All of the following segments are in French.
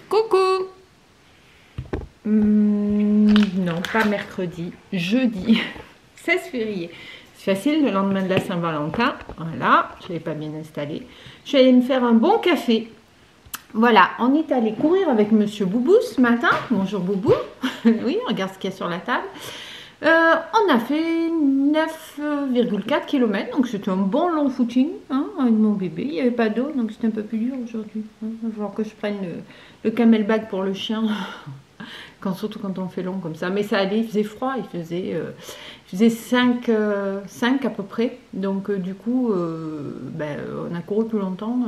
Coucou. Non, pas mercredi, jeudi 16 février. C'est facile, le lendemain de la Saint-Valentin. Voilà, je ne l'ai pas bien installé. Je suis allée me faire un bon café. Voilà, on est allé courir avec Monsieur Boubou ce matin. Bonjour Boubou. Oui, regarde ce qu'il y a sur la table. On a fait 9,4 km, donc c'était un bon long footing hein, avec mon bébé. Il n'y avait pas d'eau, donc c'était un peu plus dur aujourd'hui. Il va falloir que je prenne le camelback pour le chien, surtout quand on fait long comme ça. Mais ça allait, il faisait froid, il faisait 5 à peu près. Donc du coup, on a couru plus longtemps,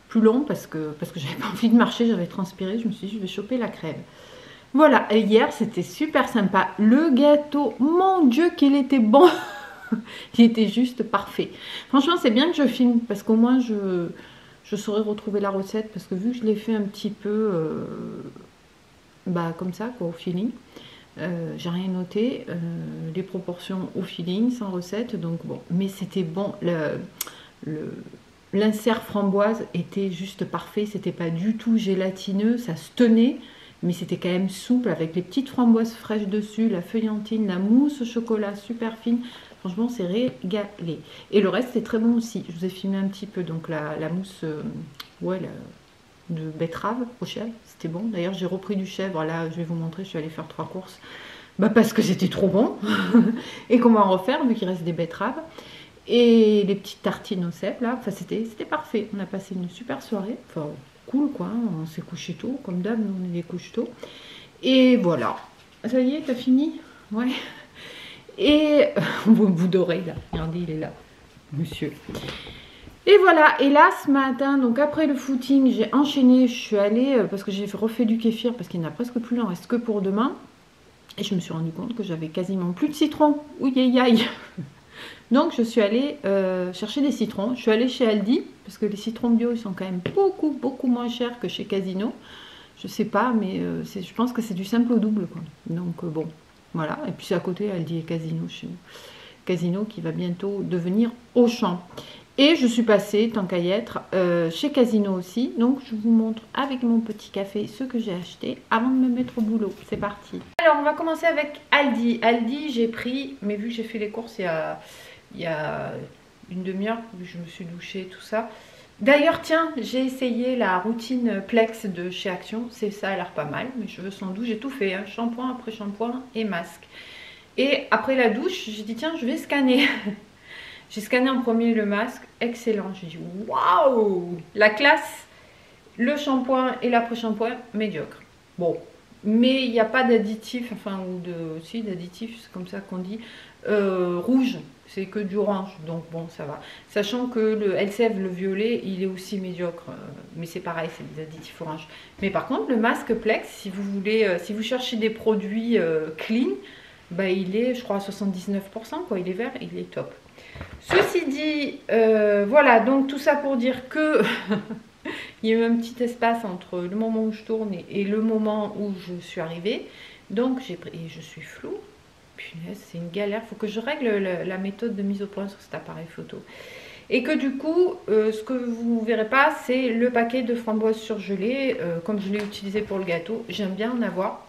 plus long parce que j'avais pas envie de marcher, j'avais transpiré. Je me suis dit, je vais choper la crève. Voilà, et hier c'était super sympa. Le gâteau, mon Dieu qu'il était bon. Il était juste parfait. Franchement, c'est bien que je filme parce qu'au moins je saurais retrouver la recette. Parce que vu que je l'ai fait un petit peu comme ça, quoi, au feeling, j'ai rien noté. Les proportions au feeling, sans recette. Donc bon, mais c'était bon. L'insert framboise était juste parfait. C'était pas du tout gélatineux, ça se tenait. Mais c'était quand même souple avec les petites framboises fraîches dessus, la feuillantine, la mousse au chocolat super fine. Franchement, c'est régalé. Et le reste, c'est très bon aussi. Je vous ai filmé un petit peu. Donc la mousse de betterave au chèvre, c'était bon. D'ailleurs, j'ai repris du chèvre. Là, je vais vous montrer, je suis allée faire 3 courses. Parce que c'était trop bon. Et qu'on va en refaire, vu qu'il reste des betteraves. Et les petites tartines au cèpe, là. Enfin, c'était parfait. On a passé une super soirée. Enfin, cool quoi, on s'est couché tôt, comme d'hab, nous on est des couches tôt. Et voilà, ça y est, t'as fini? Ouais. Et vous dorez là, regardez, il est là, monsieur. Et voilà, et là ce matin, donc après le footing, j'ai enchaîné, je suis allée, parce que j'ai refait du kéfir, parce qu'il n'y en a presque plus, il en reste que pour demain. Et je me suis rendu compte que j'avais quasiment plus de citron. Ouïe aïe aïe. Donc je suis allée chercher des citrons. Je suis allée chez Aldi parce que les citrons bio ils sont quand même beaucoup moins chers que chez Casino. Je sais pas, mais je pense que c'est du simple au double quoi. Donc bon, voilà. Et puis c'est à côté Aldi et Casino chez nous. Casino qui va bientôt devenir Auchan. Et je suis passée, tant qu'à y être, chez Casino aussi. Donc je vous montre avec mon petit café ce que j'ai acheté avant de me mettre au boulot. C'est parti. Alors on va commencer avec Aldi. Aldi j'ai pris, mais vu que j'ai fait les courses il y a une demi-heure, je me suis douchée, tout ça. D'ailleurs, tiens, j'ai essayé la routine Plex de chez Action. Ça a l'air pas mal. Mes cheveux sont doux, j'ai tout fait. Hein, shampoing après shampoing et masque. Et après la douche, j'ai dit tiens, je vais scanner. J'ai scanné en premier le masque. Excellent. J'ai dit waouh, la classe. Le shampoing et l'après-shampoing, médiocre. Bon, mais il n'y a pas d'additif, enfin, ou si, d'additif, c'est comme ça qu'on dit, rouge. c'est que du orange, donc bon, ça va. Sachant que le Elseve, le violet, il est aussi médiocre, mais c'est pareil, c'est des additifs orange. Mais par contre, le masque Plex, si vous voulez, si vous cherchez des produits clean, bah, il est, je crois, à 79%, quoi. Il est vert, il est top. Ceci dit, voilà, donc tout ça pour dire que il y a eu un petit espace entre le moment où je tourne et le moment où je suis arrivée. Donc, j'ai pris, et je suis floue. Punaise, c'est une galère. Il faut que je règle la méthode de mise au point sur cet appareil photo. Et que du coup, ce que vous ne verrez pas, c'est le paquet de framboises surgelées. Comme je l'ai utilisé pour le gâteau, j'aime bien en avoir.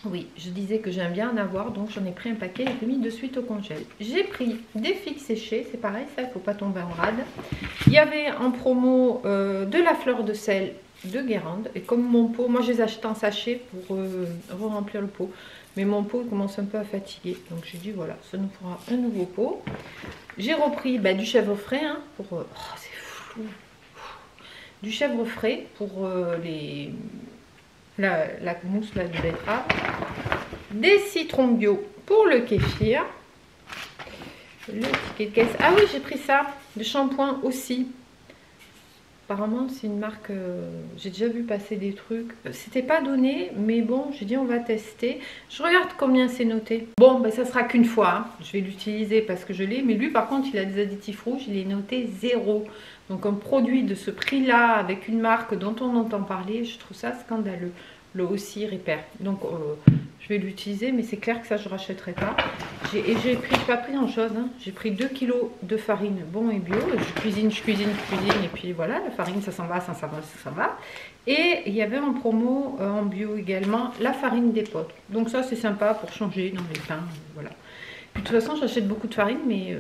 Oui, je disais que j'aime bien en avoir, donc j'en ai pris un paquet et je l'ai mis de suite au congèle. J'ai pris des figues séchées, c'est pareil, ça, il ne faut pas tomber en rade. Il y avait en promo de la fleur de sel de Guérande. Et comme mon pot, moi je les achète en sachet pour re-remplir le pot. Mais mon pot il commence un peu à fatiguer. Donc j'ai dit voilà, ça nous fera un nouveau pot. J'ai repris du chèvre frais, hein, pour... oh, c'est flou. Du chèvre frais pour la mousse là, de betterave. Des citrons bio pour le kéfir. Le ticket de caisse. Ah oui, j'ai pris ça. De shampoing aussi. Apparemment, c'est une marque, j'ai déjà vu passer des trucs. C'était pas donné, mais bon, j'ai dit on va tester. Je regarde combien c'est noté. Bon, ben ça sera qu'une fois. Hein. Je vais l'utiliser parce que je l'ai. Mais lui, par contre, il a des additifs rouges. Il est noté 0. Donc, un produit de ce prix-là, avec une marque dont on entend parler, je trouve ça scandaleux. Le aussi Repair. Donc, je vais l'utiliser, mais c'est clair que ça, je ne rachèterai pas. J'ai pas pris grand-chose. Hein. J'ai pris 2 kg de farine bon et bio. Je cuisine. Et puis voilà, la farine, ça s'en va, ça s'en va, ça s'en va. Et il y avait en promo, en bio également, la farine d'épeautre. Donc ça, c'est sympa pour changer dans les pains. Voilà. Puis, de toute façon, j'achète beaucoup de farine, mais...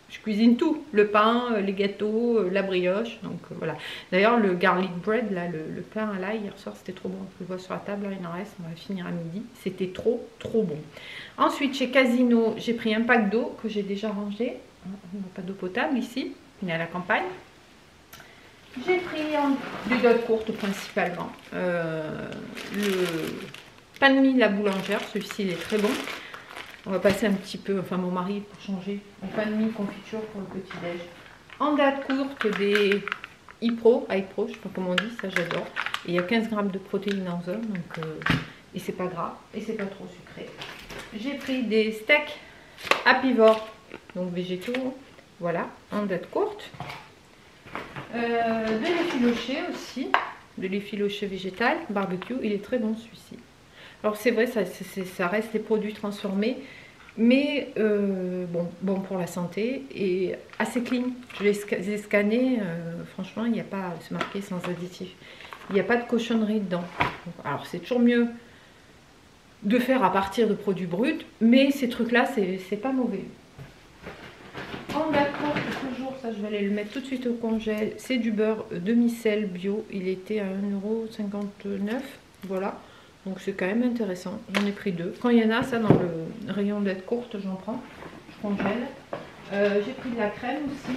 je cuisine tout, le pain, les gâteaux, la brioche, donc voilà. D'ailleurs le garlic bread, là, le pain à l'ail, hier soir c'était trop bon, je le vois sur la table, là, il en reste, on va finir à midi, c'était trop bon. Ensuite chez Casino, j'ai pris un pack d'eau que j'ai déjà rangé, on n'a pas d'eau potable ici, on est à la campagne. J'ai pris des dates courtes principalement, le pain de mie de la boulangère, celui-ci il est très bon. On va passer un petit peu, enfin mon mari pour changer, un pain de mie confiture pour le petit-déj. En date courte, des iPro, je ne sais pas comment on dit, ça j'adore. Et il y a 15 grammes de protéines en zone, donc, et c'est pas gras, et c'est pas trop sucré. J'ai pris des steaks apivores, donc végétaux, voilà, en date courte. De l'effiloché aussi, de l'effiloché végétal, barbecue, il est très bon celui-ci. Alors c'est vrai, ça reste des produits transformés, mais bon pour la santé et assez clean. Je les ai scannés, franchement, il n'y a pas, c'est marqué sans additif. Il n'y a pas de cochonnerie dedans. Alors c'est toujours mieux de faire à partir de produits bruts, mais ces trucs-là, c'est pas mauvais. En d'accord, toujours, ça je vais aller le mettre tout de suite au congèle. C'est du beurre demi-sel bio, il était à 1,59 €, voilà. Donc c'est quand même intéressant. J'en ai pris 2. Quand il y en a, ça dans le rayon date courte, j'en prends. Je congèle. J'ai pris de la crème aussi,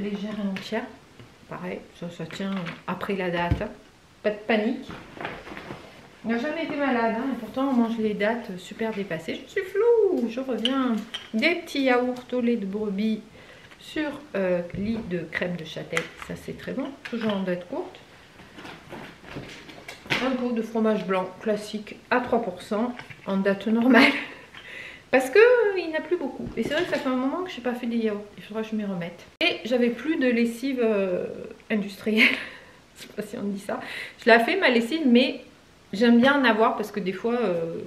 légère et entière. Pareil, ça tient après la date. Hein. Pas de panique. On n'a jamais été malade, hein, et pourtant on mange les dates super dépassées. Je suis floue, je reviens. Des petits yaourts au lait de brebis sur lit de crème de châtaigne. Ça c'est très bon, toujours en date courte. Un pot de fromage blanc classique à 3% en date normale parce que il n'y en a plus beaucoup et c'est vrai que ça fait un moment que je n'ai pas fait des yaourts, il faudra que je m'y remette. Et j'avais plus de lessive industrielle, je sais pas si on dit ça, je l'ai fait ma lessive, mais j'aime bien en avoir parce que des fois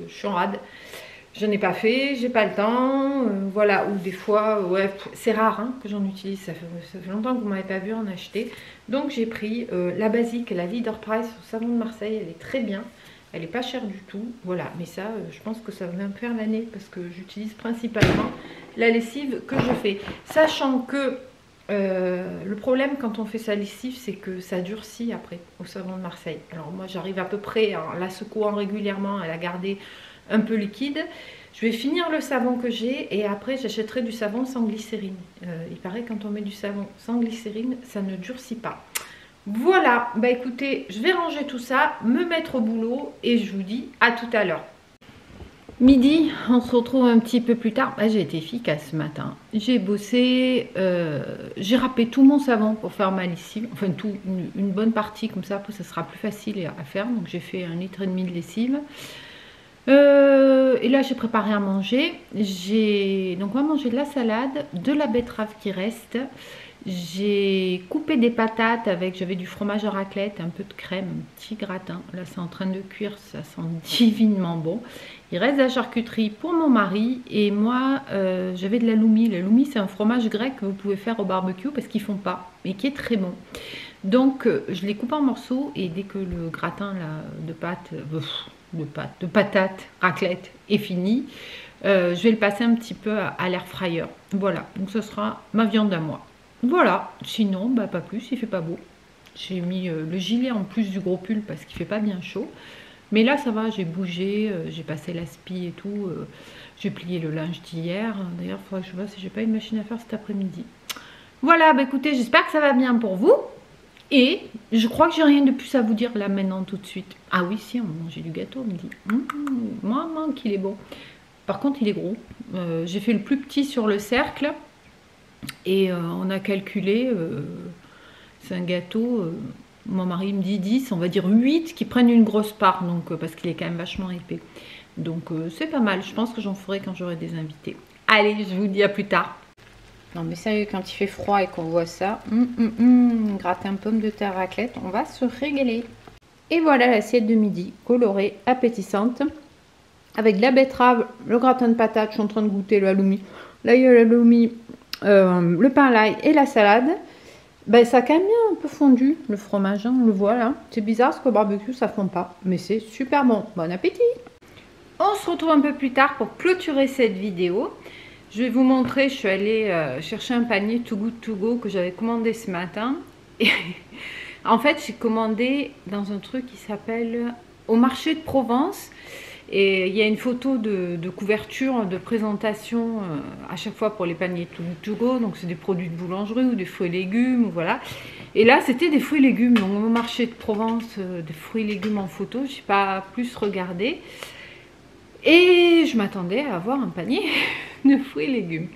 je suis en rade, je n'ai pas fait, j'ai pas le temps, voilà, ou des fois, ouais, c'est rare hein, que j'en utilise, ça fait longtemps que vous m'avez pas vu en acheter. Donc j'ai pris la basique, la Leader Price au savon de Marseille, elle est très bien, elle est pas chère du tout, voilà, mais ça, je pense que ça va me faire l'année parce que j'utilise principalement la lessive que je fais, sachant que le problème quand on fait sa lessive, c'est que ça durcit après au savon de Marseille. Alors moi j'arrive à peu près en la secouant régulièrement à la garder un peu liquide. Je vais finir le savon que j'ai et après j'achèterai du savon sans glycérine. Il paraît que quand on met du savon sans glycérine, ça ne durcit pas. Voilà, bah écoutez, je vais ranger tout ça, me mettre au boulot et je vous dis à tout à l'heure. Midi, on se retrouve un petit peu plus tard. J'ai été efficace ce matin. J'ai bossé, j'ai râpé tout mon savon pour faire ma lessive. Enfin, tout, une bonne partie comme ça. Après, ça sera plus facile à faire. Donc, j'ai fait 1,5 litre de lessive. Et là, j'ai préparé à manger. Donc, on va manger de la salade, de la betterave qui reste. J'ai coupé des patates avec, j'avais du fromage à raclette, un peu de crème, un petit gratin. Là, c'est en train de cuire, ça sent divinement bon. Il reste de la charcuterie pour mon mari et moi, j'avais de la loumi. La loumi, c'est un fromage grec que vous pouvez faire au barbecue parce qu'ils font pas, mais qui est très bon. Donc, je l'ai coupé en morceaux et dès que le gratin là, de patates, raclette est fini, je vais le passer un petit peu à l'air fryer. Voilà, donc ce sera ma viande à moi. Voilà, sinon, bah, pas plus, il fait pas beau. J'ai mis le gilet en plus du gros pull parce qu'il fait pas bien chaud. Mais là, ça va, j'ai bougé, j'ai passé l'aspi et tout. J'ai plié le linge d'hier. D'ailleurs, il faudrait que je vois si j'ai pas une machine à faire cet après-midi. Voilà, bah écoutez, j'espère que ça va bien pour vous. Et je crois que j'ai rien de plus à vous dire là maintenant tout de suite. Ah oui, si, on mangeait du gâteau, on me dit. Maman, qu'il est bon. Par contre, il est gros. J'ai fait le plus petit sur le cercle. Et on a calculé, c'est un gâteau, mon mari me dit 10, on va dire 8 qui prennent une grosse part, donc, parce qu'il est quand même vachement épais. Donc c'est pas mal, je pense que j'en ferai quand j'aurai des invités. Allez, je vous dis à plus tard. Non mais sérieux, quand il fait froid et qu'on voit ça, gratin pomme de terre raclette, on va se régaler. Et voilà l'assiette de midi, colorée, appétissante, avec de la betterave, le gratin de patates, je suis en train de goûter le halloumi. Là il y a le halloumi. Le pain à l'ail et la salade, ben, ça a quand même bien un peu fondu le fromage, hein, on le voit là. C'est bizarre parce qu'au barbecue ça fond pas, mais c'est super bon. Bon appétit. On se retrouve un peu plus tard pour clôturer cette vidéo. Je vais vous montrer, je suis allée chercher un panier Too Good To Go que j'avais commandé ce matin. Et en fait, j'ai commandé dans un truc qui s'appelle Au Marché de Provence. Et il y a une photo de couverture, de présentation à chaque fois pour les paniers Too Good To Go. Donc c'est des produits de boulangerie ou des fruits et légumes, voilà. Et là c'était des fruits et légumes, donc au marché de Provence, des fruits et légumes en photo. Je n'ai pas plus regardé. Et je m'attendais à avoir un panier de fruits et légumes.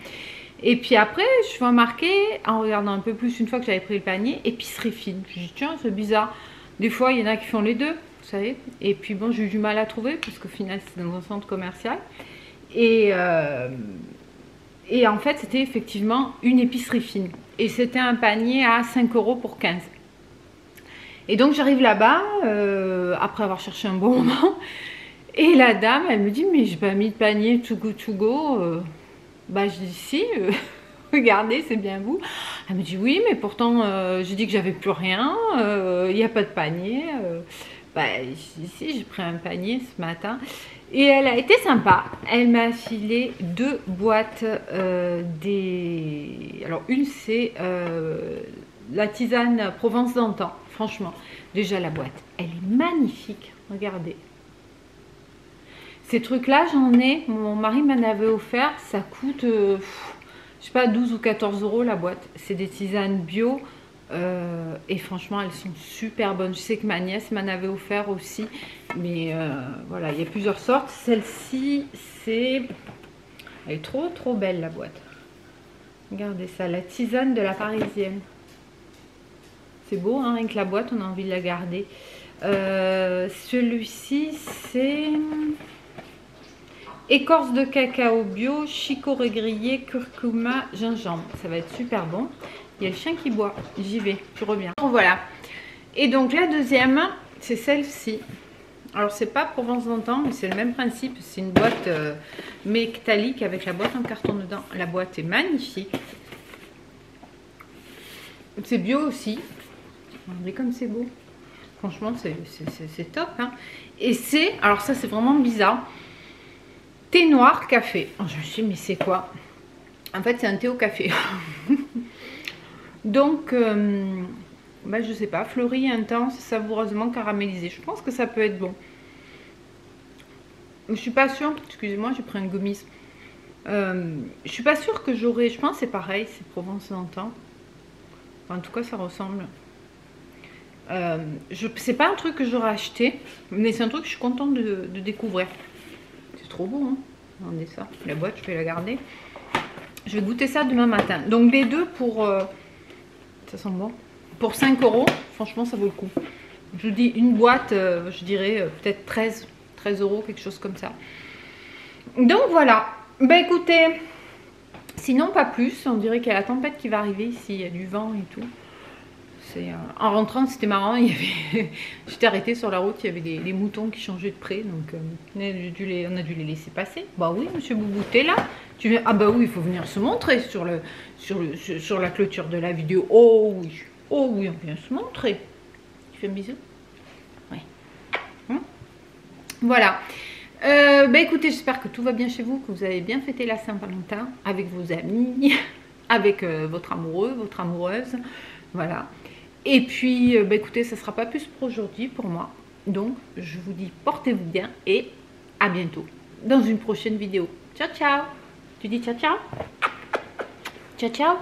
Et puis après, je vois marqué, en regardant un peu plus une fois que j'avais pris le panier, épicerie fine. Je dis tiens, c'est bizarre. Des fois, il y en a qui font les deux. Vous savez. Et puis bon, j'ai eu du mal à trouver parce qu'au final c'est dans un centre commercial et en fait c'était effectivement une épicerie fine et c'était un panier à 5 € pour 15. Et donc j'arrive là-bas après avoir cherché un bon moment et la dame elle me dit mais j'ai pas mis de panier Too Good To Go. Bah je dis si, regardez c'est bien vous. Elle me dit oui mais pourtant j'ai dit que j'avais plus rien, il n'y a pas de panier. Bah, ici j'ai pris un panier ce matin et elle a été sympa. Elle m'a filé 2 boîtes alors une c'est la tisane Provence d'antan. Franchement, déjà la boîte, elle est magnifique. Regardez. Ces trucs là j'en ai, mon mari m'en avait offert, ça coûte je sais pas 12 ou 14 € la boîte. C'est des tisanes bio. Et franchement elles sont super bonnes. Je sais que ma nièce m'en avait offert aussi, mais voilà, il y a plusieurs sortes. Celle-ci c'est, elle est trop belle la boîte. Regardez ça, la tisane de la Parisienne. C'est beau hein, avec la boîte on a envie de la garder. Celui-ci c'est écorce de cacao bio, chicorée grillée, curcuma, gingembre. Ça va être super bon. Il y a le chien qui boit, j'y vais, je reviens. Voilà. Et donc la deuxième, c'est celle-ci. Alors c'est pas Provence d'antan, mais c'est le même principe. C'est une boîte métallique avec la boîte en carton dedans. La boîte est magnifique. C'est bio aussi. Regardez comme c'est beau. Franchement, c'est top. Hein. Et c'est, alors ça c'est vraiment bizarre, thé noir café. Oh, je me suis dit, mais c'est quoi? En fait, c'est un thé au café. Donc, bah, je sais pas, fleuri, intense, savoureusement caramélisé. Je pense que ça peut être bon. Je suis pas sûre, excusez-moi, j'ai pris un gummies. Je suis pas sûre que j'aurai, je pense que c'est pareil, c'est Provence d'antan. Enfin, en tout cas, ça ressemble. C'est pas un truc que j'aurais acheté, mais c'est un truc que je suis contente de découvrir. C'est trop bon. Hein. Regardez ça. La boîte, je vais la garder. Je vais goûter ça demain matin. Donc les deux pour... ça sent bon. Pour 5 €, franchement, ça vaut le coup. Je vous dis, une boîte, je dirais peut-être 13 €, quelque chose comme ça. Donc voilà. Ben écoutez, sinon pas plus. On dirait qu'il y a la tempête qui va arriver ici. Il y a du vent et tout. En rentrant, c'était marrant. J'étais arrêtée sur la route. Il y avait des moutons qui changeaient de près. Donc on a dû les laisser passer. Bah oui, monsieur Boubou, t'es là. Ah bah oui, il faut venir se montrer sur la clôture de la vidéo. Oh oui, on vient se montrer. Tu fais un bisou? Oui. Voilà. Bah écoutez, j'espère que tout va bien chez vous, que vous avez bien fêté la Saint-Valentin avec vos amis, avec votre amoureux, votre amoureuse. Voilà. Et puis, bah écoutez, ça ne sera pas plus pour aujourd'hui pour moi. Donc, je vous dis portez-vous bien et à bientôt dans une prochaine vidéo. Ciao, ciao. Tu dis ciao, ciao? Ciao, ciao.